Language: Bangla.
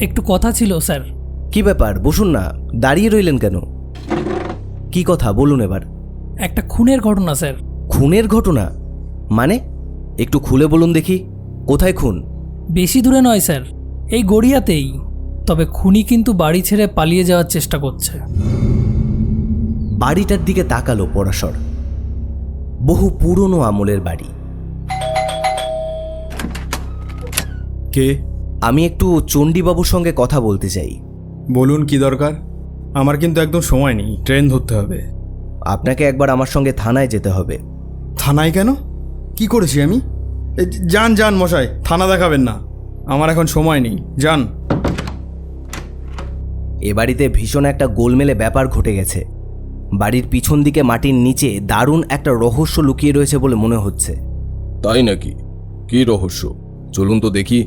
একটু কথা ছিল স্যার। কি ব্যাপার, বসুন না, দাঁড়িয়ে রইলেন কেন? কি কথা বলুন এবার। একটা খুনের ঘটনা স্যার। খুনের ঘটনা? মানে একটু খুলে বলুন দেখি, কোথায় খুন? বেশি দূরে নয় স্যার, এই গড়িয়াতেই। তবে খুনি কিন্তু বাড়ি ছেড়ে পালিয়ে যাওয়ার চেষ্টা করছে। বাড়িটার দিকে তাকালো পরাশর। বহু পুরনো আমলের বাড়ি। কে? আমি একটু চণ্ডীবাবুর সঙ্গে কথা বলতে চাই। বলুন কি দরকার? আমার কিন্তু একদম সময় নেই, ট্রেন ধরতে হবে। আপনাকে একবার আমার সঙ্গে থানায় যেতে হবে। থানায় কেন? কি করেছি আমি? যান যান মশাই, থানা দেখাবেন না, আমার এখন সময় নেই, যান। এ বাড়িতে ভীষণ একটা গোলমেলে ব্যাপার ঘটে গেছে। বাড়ির পিছন দিকে মাটির নিচে দারুণ একটা রহস্য লুকিয়ে রয়েছে বলে মনে হচ্ছে। তাই নাকি? কি রহস্য? চলুন তো দেখি।